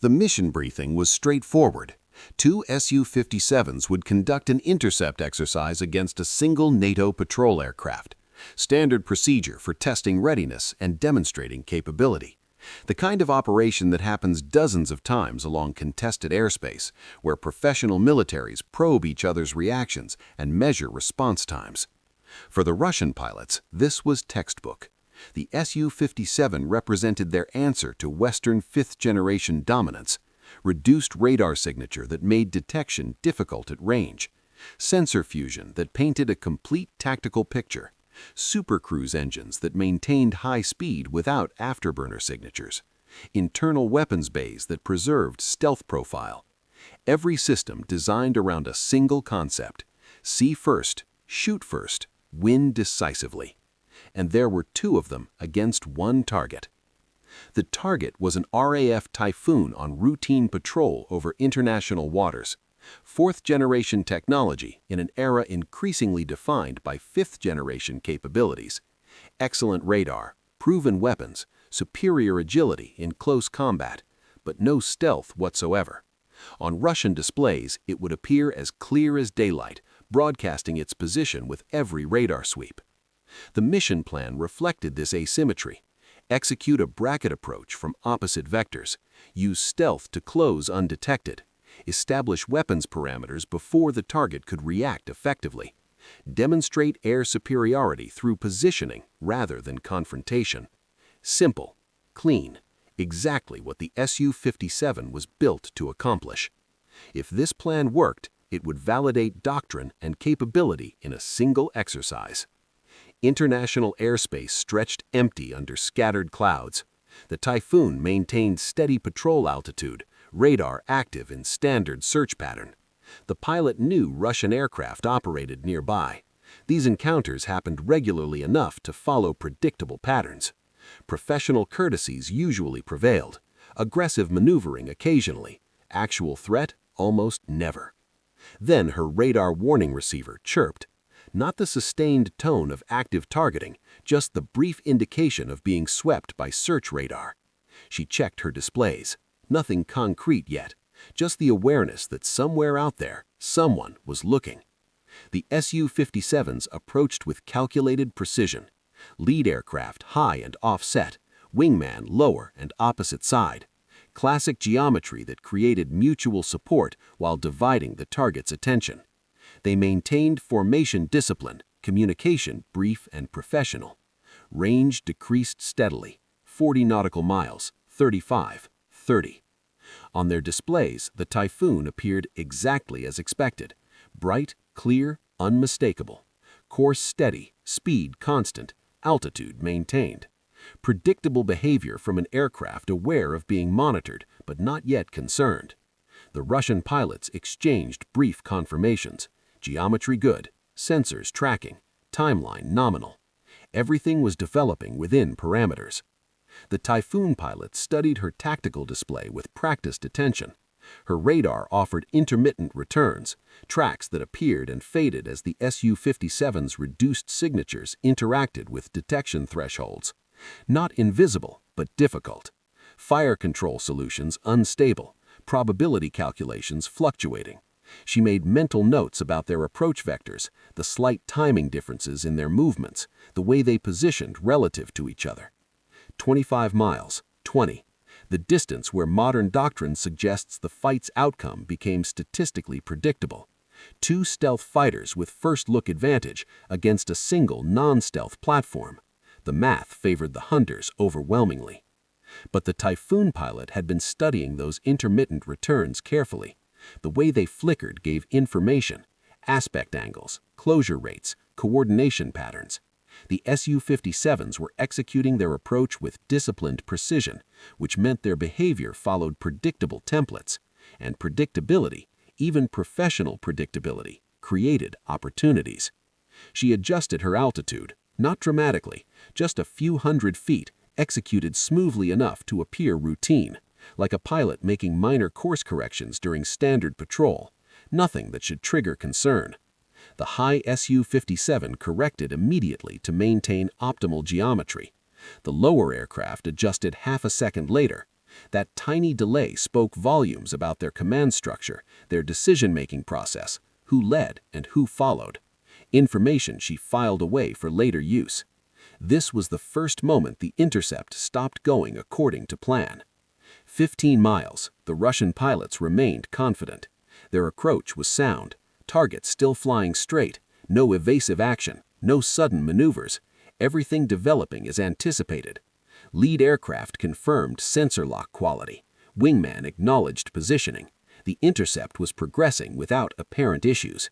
The mission briefing was straightforward. Two Su-57s would conduct an intercept exercise against a single NATO patrol aircraft. Standard procedure for testing readiness and demonstrating capability. The kind of operation that happens dozens of times along contested airspace, where professional militaries probe each other's reactions and measure response times. For the Russian pilots, this was textbook. The Su-57 represented their answer to Western fifth-generation dominance. Reduced radar signature that made detection difficult at range. Sensor fusion that painted a complete tactical picture. Supercruise engines that maintained high speed without afterburner signatures. Internal weapons bays that preserved stealth profile. Every system designed around a single concept. See first, shoot first, win decisively. And there were two of them against one target. The target was an RAF Typhoon on routine patrol over international waters. Fourth-generation technology in an era increasingly defined by fifth-generation capabilities. Excellent radar, proven weapons, superior agility in close combat, but no stealth whatsoever. On Russian displays, it would appear as clear as daylight, broadcasting its position with every radar sweep. The mission plan reflected this asymmetry. Execute a bracket approach from opposite vectors. Use stealth to close undetected. Establish weapons parameters before the target could react effectively. Demonstrate air superiority through positioning rather than confrontation. Simple, clean, exactly what the Su-57 was built to accomplish. If this plan worked, it would validate doctrine and capability in a single exercise. International airspace stretched empty under scattered clouds. The Typhoon maintained steady patrol altitude, radar active in standard search pattern. The pilot knew Russian aircraft operated nearby. These encounters happened regularly enough to follow predictable patterns. Professional courtesies usually prevailed. Aggressive maneuvering occasionally. Actual threat almost never. Then her radar warning receiver chirped. Not the sustained tone of active targeting, just the brief indication of being swept by search radar. She checked her displays. Nothing concrete yet, just the awareness that somewhere out there, someone was looking. The Su-57s approached with calculated precision. Lead aircraft high and offset, wingman lower and opposite side. Classic geometry that created mutual support while dividing the target's attention. They maintained formation discipline, communication brief and professional. Range decreased steadily, 40 nautical miles, 35, 30. On their displays, the Typhoon appeared exactly as expected. Bright, clear, unmistakable. Course steady, speed constant, altitude maintained. Predictable behavior from an aircraft aware of being monitored, but not yet concerned. The Russian pilots exchanged brief confirmations. Geometry good, sensors tracking, timeline nominal. Everything was developing within parameters. The Typhoon pilot studied her tactical display with practiced attention. Her radar offered intermittent returns, tracks that appeared and faded as the Su-57's reduced signatures interacted with detection thresholds. Not invisible, but difficult. Fire control solutions unstable, probability calculations fluctuating. She made mental notes about their approach vectors, the slight timing differences in their movements, the way they positioned relative to each other. 25 miles, 20. The distance where modern doctrine suggests the fight's outcome became statistically predictable. Two stealth fighters with first-look advantage against a single non-stealth platform. The math favored the hunters overwhelmingly. But the Typhoon pilot had been studying those intermittent returns carefully. The way they flickered gave information, aspect angles, closure rates, coordination patterns. The Su-57s were executing their approach with disciplined precision, which meant their behavior followed predictable templates. And predictability, even professional predictability, created opportunities. She adjusted her altitude, not dramatically, just a few hundred feet, executed smoothly enough to appear routine. Like a pilot making minor course corrections during standard patrol, nothing that should trigger concern. The high Su-57 corrected immediately to maintain optimal geometry. The lower aircraft adjusted half a second later. That tiny delay spoke volumes about their command structure, their decision-making process, who led and who followed. Information she filed away for later use. This was the first moment the intercept stopped going according to plan. 15 miles, the Russian pilots remained confident. Their approach was sound, target still flying straight, no evasive action, no sudden maneuvers, everything developing as anticipated. Lead aircraft confirmed sensor lock quality. Wingman acknowledged positioning. The intercept was progressing without apparent issues.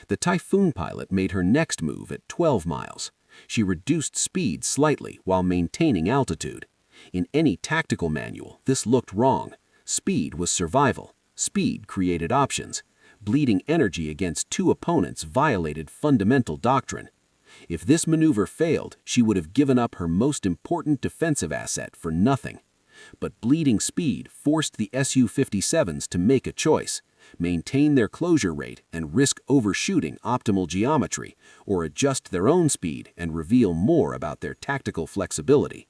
The Typhoon pilot made her next move at 12 miles. She reduced speed slightly while maintaining altitude. In any tactical manual, this looked wrong. Speed was survival. Speed created options. Bleeding energy against two opponents violated fundamental doctrine. If this maneuver failed, she would have given up her most important defensive asset for nothing. But bleeding speed forced the Su-57s to make a choice: maintain their closure rate and risk overshooting optimal geometry, or adjust their own speed and reveal more about their tactical flexibility.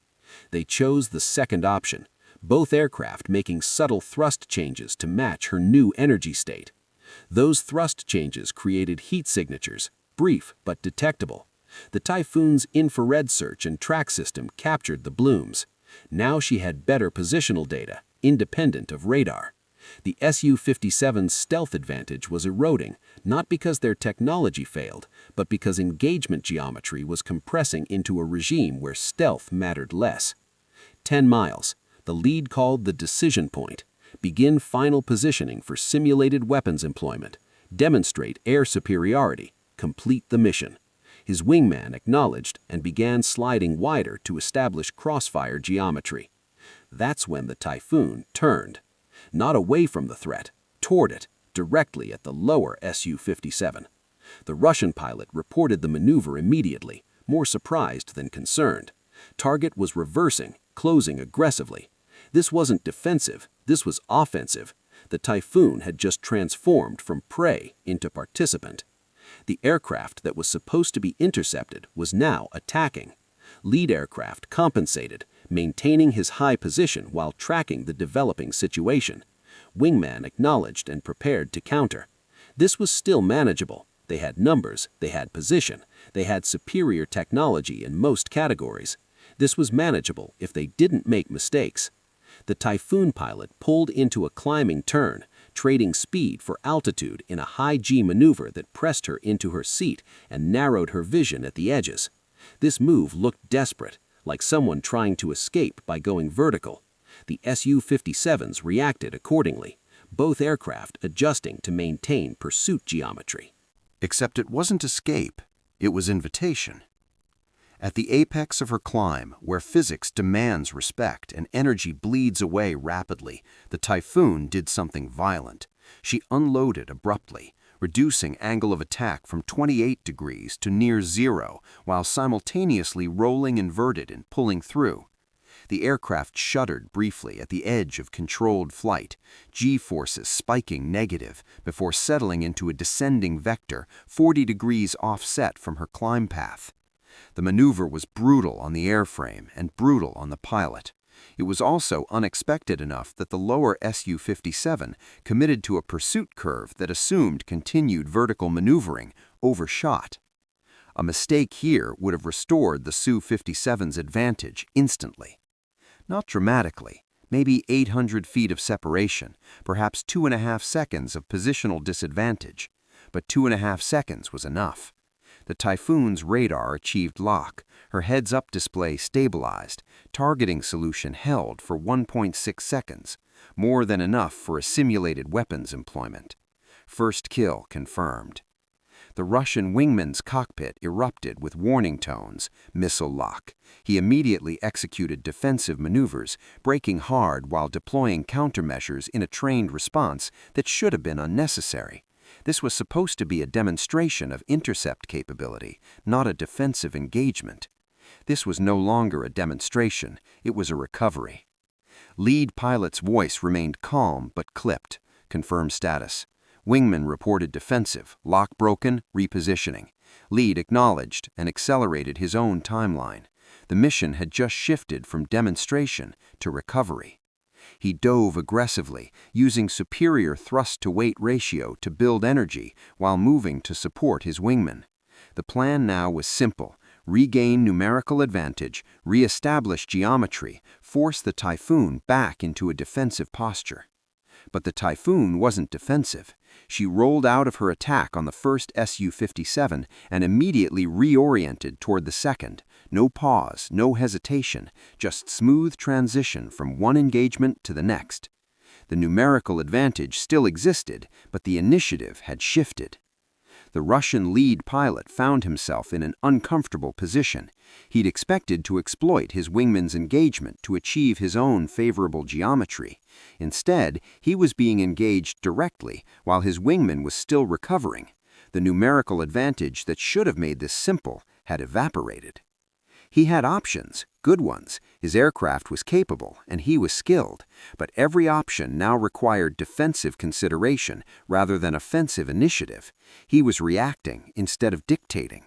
They chose the second option, both aircraft making subtle thrust changes to match her new energy state. Those thrust changes created heat signatures, brief but detectable. The Typhoon's infrared search and track system captured the blooms. Now she had better positional data, independent of radar. The Su-57's stealth advantage was eroding, not because their technology failed, but because engagement geometry was compressing into a regime where stealth mattered less. 10 miles. The lead called the decision point. Begin final positioning for simulated weapons employment. Demonstrate air superiority. Complete the mission. His wingman acknowledged and began sliding wider to establish crossfire geometry. That's when the Typhoon turned. Not away from the threat, toward it, directly at the lower Su-57. The Russian pilot reported the maneuver immediately, more surprised than concerned. Target was reversing, closing aggressively. This wasn't defensive, this was offensive. The Typhoon had just transformed from prey into participant. The aircraft that was supposed to be intercepted was now attacking. Lead aircraft compensated, maintaining his high position while tracking the developing situation. Wingman acknowledged and prepared to counter. This was still manageable. They had numbers, they had position, they had superior technology in most categories. This was manageable if they didn't make mistakes. The Typhoon pilot pulled into a climbing turn, trading speed for altitude in a high-G maneuver that pressed her into her seat and narrowed her vision at the edges. This move looked desperate, like someone trying to escape by going vertical. The Su-57s reacted accordingly, both aircraft adjusting to maintain pursuit geometry. Except it wasn't escape, it was invitation. At the apex of her climb, where physics demands respect and energy bleeds away rapidly, the Typhoon did something violent. She unloaded abruptly, reducing angle of attack from 28 degrees to near zero, while simultaneously rolling inverted and pulling through. The aircraft shuddered briefly at the edge of controlled flight, G-forces spiking negative before settling into a descending vector 40 degrees offset from her climb path. The maneuver was brutal on the airframe and brutal on the pilot. It was also unexpected enough that the lower Su-57, committed to a pursuit curve that assumed continued vertical maneuvering, overshot. A mistake here would have restored the Su-57's advantage instantly. Not dramatically, maybe 800 feet of separation, perhaps 2.5 seconds of positional disadvantage, but 2.5 seconds was enough. The Typhoon's radar achieved lock, her heads-up display stabilized, targeting solution held for 1.6 seconds, more than enough for a simulated weapons employment. First kill confirmed. The Russian wingman's cockpit erupted with warning tones, missile lock. He immediately executed defensive maneuvers, braking hard while deploying countermeasures in a trained response that should have been unnecessary. This was supposed to be a demonstration of intercept capability, not a defensive engagement. This was no longer a demonstration, it was a recovery. Lead pilot's voice remained calm but clipped. Confirm status. Wingman reported defensive, lock broken, repositioning. Lead acknowledged and accelerated his own timeline. The mission had just shifted from demonstration to recovery. He dove aggressively, using superior thrust-to-weight ratio to build energy while moving to support his wingmen. The plan now was simple: regain numerical advantage, re-establish geometry, force the Typhoon back into a defensive posture. But the Typhoon wasn't defensive. She rolled out of her attack on the first Su-57 and immediately reoriented toward the second. No pause, no hesitation, just smooth transition from one engagement to the next. The numerical advantage still existed, but the initiative had shifted. The Russian lead pilot found himself in an uncomfortable position. He'd expected to exploit his wingman's engagement to achieve his own favorable geometry. Instead, he was being engaged directly while his wingman was still recovering. The numerical advantage that should have made this simple had evaporated. He had options, good ones. His aircraft was capable, and he was skilled. But every option now required defensive consideration rather than offensive initiative. He was reacting instead of dictating.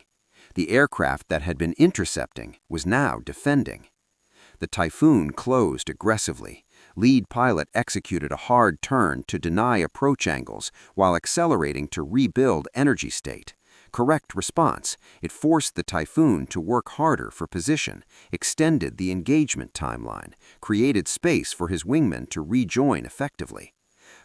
The aircraft that had been intercepting was now defending. The Typhoon closed aggressively. Lead pilot executed a hard turn to deny approach angles while accelerating to rebuild energy state. Correct response: it forced the Typhoon to work harder for position, extended the engagement timeline, created space for his wingmen to rejoin effectively.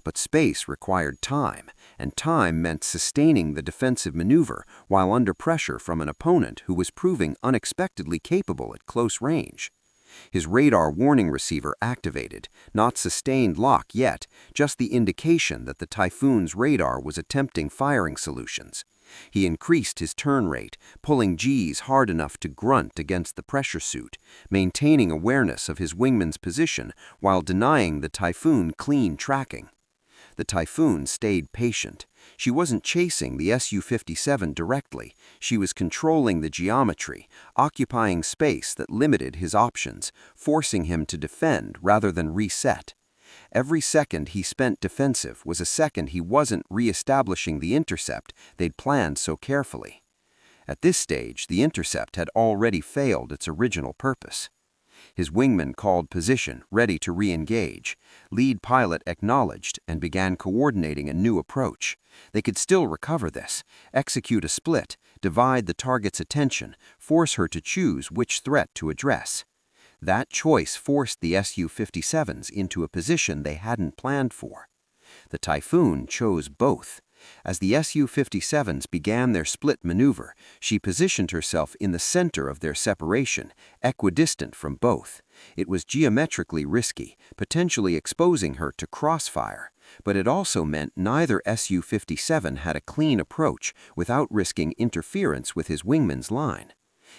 But space required time, and time meant sustaining the defensive maneuver while under pressure from an opponent who was proving unexpectedly capable at close range. His radar warning receiver activated, not sustained lock yet, just the indication that the Typhoon's radar was attempting firing solutions. He increased his turn rate, pulling Gs hard enough to grunt against the pressure suit, maintaining awareness of his wingman's position while denying the Typhoon clean tracking. The Typhoon stayed patient. She wasn't chasing the Su-57 directly. She was controlling the geometry, occupying space that limited his options, forcing him to defend rather than reset. Every second he spent defensive was a second he wasn't re-establishing the intercept they'd planned so carefully. At this stage, the intercept had already failed its original purpose. His wingman called position, ready to re-engage. Lead pilot acknowledged and began coordinating a new approach. They could still recover this, execute a split, divide the target's attention, force her to choose which threat to address. That choice forced the Su-57s into a position they hadn't planned for. The Typhoon chose both. As the Su-57s began their split maneuver, she positioned herself in the center of their separation, equidistant from both. It was geometrically risky, potentially exposing her to crossfire, but it also meant neither Su-57 had a clean approach without risking interference with his wingman's line.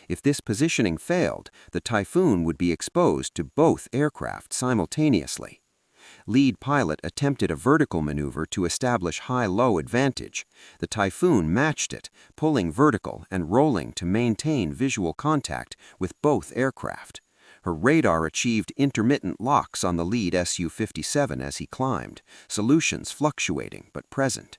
If this positioning failed, the Typhoon would be exposed to both aircraft simultaneously. Lead pilot attempted a vertical maneuver to establish high-low advantage. The Typhoon matched it, pulling vertical and rolling to maintain visual contact with both aircraft. Her radar achieved intermittent locks on the lead Su-57 as he climbed, solutions fluctuating but present.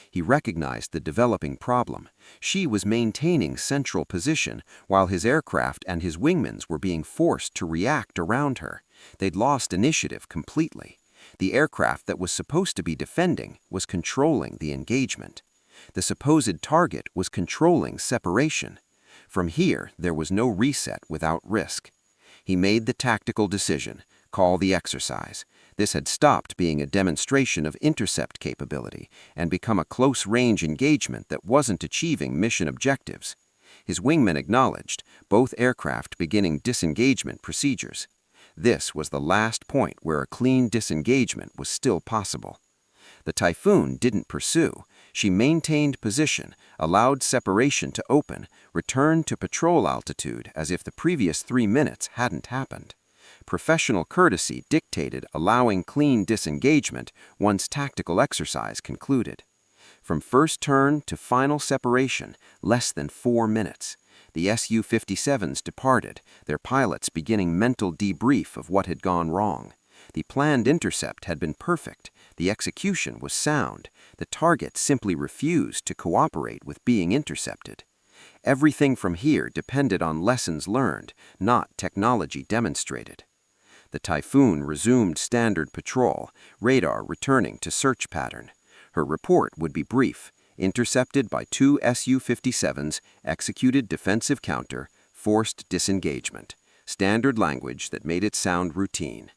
He recognized the developing problem. She was maintaining central position while his aircraft and his wingmans were being forced to react around her. They'd lost initiative completely. The aircraft that was supposed to be defending was controlling the engagement. The supposed target was controlling separation. From here, there was no reset without risk. He made the tactical decision: call the exercise. This had stopped being a demonstration of intercept capability and become a close-range engagement that wasn't achieving mission objectives. His wingmen acknowledged, both aircraft beginning disengagement procedures. This was the last point where a clean disengagement was still possible. The Typhoon didn't pursue. She maintained position, allowed separation to open, returned to patrol altitude as if the previous 3 minutes hadn't happened. Professional courtesy dictated allowing clean disengagement once tactical exercise concluded. From first turn to final separation, less than 4 minutes. The Su-57s departed, their pilots beginning mental debrief of what had gone wrong. The planned intercept had been perfect. The execution was sound. The target simply refused to cooperate with being intercepted. Everything from here depended on lessons learned, not technology demonstrated. The Typhoon resumed standard patrol, radar returning to search pattern. Her report would be brief: intercepted by 2 Su-57s, executed defensive counter, forced disengagement. Standard language that made it sound routine.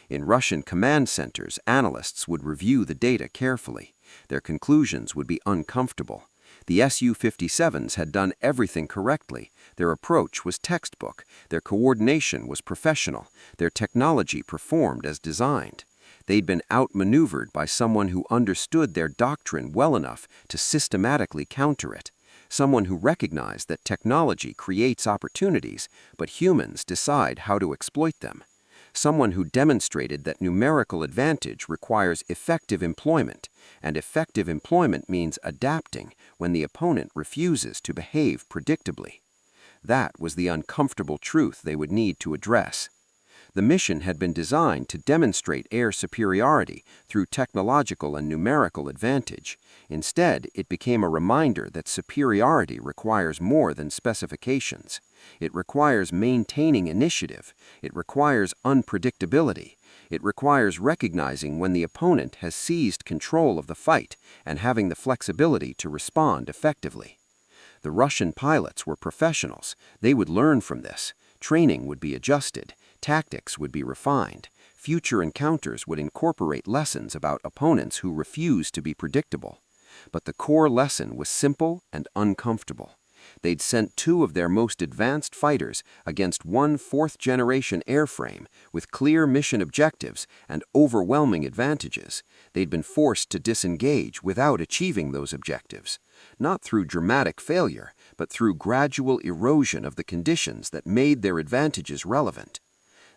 In Russian command centers, analysts would review the data carefully. Their conclusions would be uncomfortable. The Su-57s had done everything correctly. Their approach was textbook. Their coordination was professional. Their technology performed as designed. They'd been outmaneuvered by someone who understood their doctrine well enough to systematically counter it. Someone who recognized that technology creates opportunities, but humans decide how to exploit them. Someone who demonstrated that numerical advantage requires effective employment, and effective employment means adapting when the opponent refuses to behave predictably. That was the uncomfortable truth they would need to address. The mission had been designed to demonstrate air superiority through technological and numerical advantage. Instead, it became a reminder that superiority requires more than specifications. It requires maintaining initiative. It requires unpredictability. It requires recognizing when the opponent has seized control of the fight and having the flexibility to respond effectively. The Russian pilots were professionals. They would learn from this. Training would be adjusted. Tactics would be refined. Future encounters would incorporate lessons about opponents who refuse to be predictable. But the core lesson was simple and uncomfortable. They'd sent 2 of their most advanced fighters against 1 fourth-generation airframe with clear mission objectives and overwhelming advantages. They'd been forced to disengage without achieving those objectives, not through dramatic failure, but through gradual erosion of the conditions that made their advantages relevant.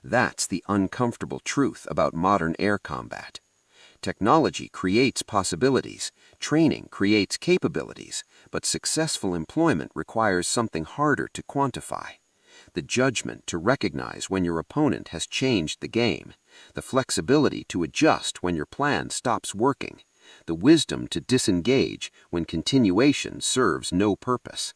That's the uncomfortable truth about modern air combat. Technology creates possibilities, training creates capabilities, but successful employment requires something harder to quantify. The judgment to recognize when your opponent has changed the game, the flexibility to adjust when your plan stops working, the wisdom to disengage when continuation serves no purpose.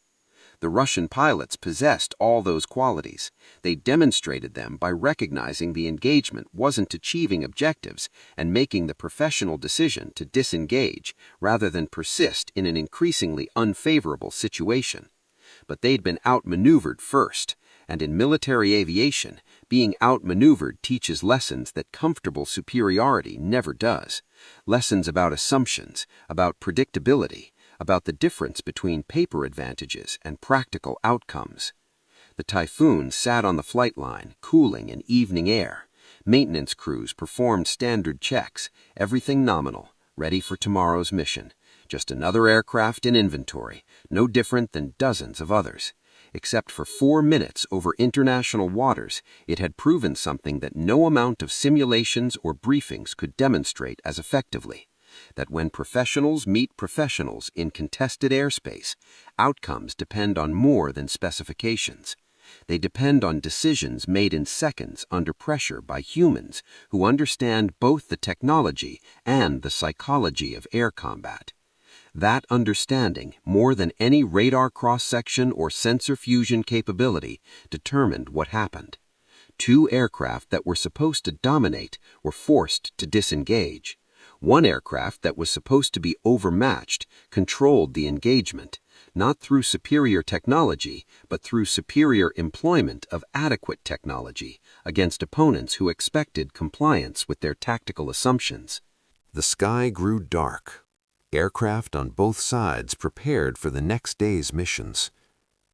The Russian pilots possessed all those qualities. They demonstrated them by recognizing the engagement wasn't achieving objectives and making the professional decision to disengage rather than persist in an increasingly unfavorable situation. But they'd been outmaneuvered first, and in military aviation, being outmaneuvered teaches lessons that comfortable superiority never does. Lessons about assumptions, about predictability, about the difference between paper advantages and practical outcomes. The Typhoon sat on the flight line, cooling in evening air. Maintenance crews performed standard checks, everything nominal, ready for tomorrow's mission. Just another aircraft in inventory, no different than dozens of others. Except for 4 minutes over international waters, it had proven something that no amount of simulations or briefings could demonstrate as effectively. That when professionals meet professionals in contested airspace, outcomes depend on more than specifications. They depend on decisions made in seconds under pressure by humans who understand both the technology and the psychology of air combat. That understanding, more than any radar cross-section or sensor fusion capability, determined what happened. 2 aircraft that were supposed to dominate were forced to disengage. 1 aircraft that was supposed to be overmatched controlled the engagement, not through superior technology, but through superior employment of adequate technology against opponents who expected compliance with their tactical assumptions. The sky grew dark. Aircraft on both sides prepared for the next day's missions.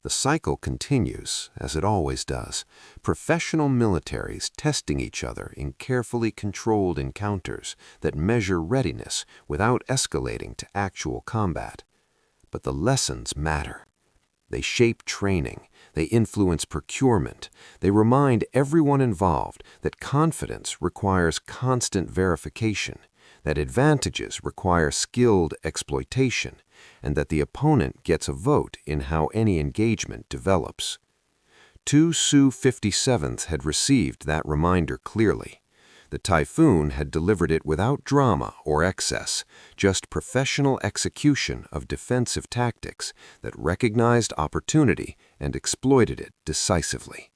The cycle continues, as it always does, professional militaries testing each other in carefully controlled encounters that measure readiness without escalating to actual combat. But the lessons matter. They shape training, they influence procurement, they remind everyone involved that confidence requires constant verification, that advantages require skilled exploitation, and that the opponent gets a vote in how any engagement develops. 2 Su-57s had received that reminder clearly. The Typhoon had delivered it without drama or excess, just professional execution of defensive tactics that recognized opportunity and exploited it decisively.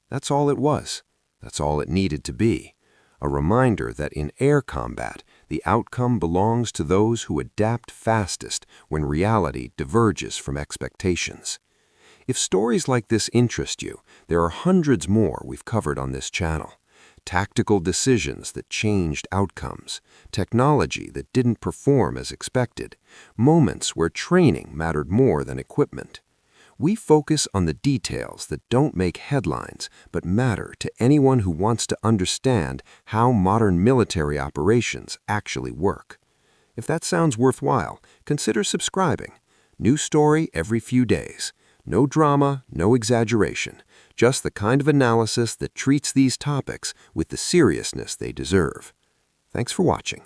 That's all it was, That's all it needed to be. A reminder that in air combat, the outcome belongs to those who adapt fastest when reality diverges from expectations. If stories like this interest you, there are hundreds more we've covered on this channel. Tactical decisions that changed outcomes, technology that didn't perform as expected, moments where training mattered more than equipment. We focus on the details that don't make headlines but matter to anyone who wants to understand how modern military operations actually work. If that sounds worthwhile, consider subscribing. New story every few days. No drama, no exaggeration, just the kind of analysis that treats these topics with the seriousness they deserve. Thanks for watching.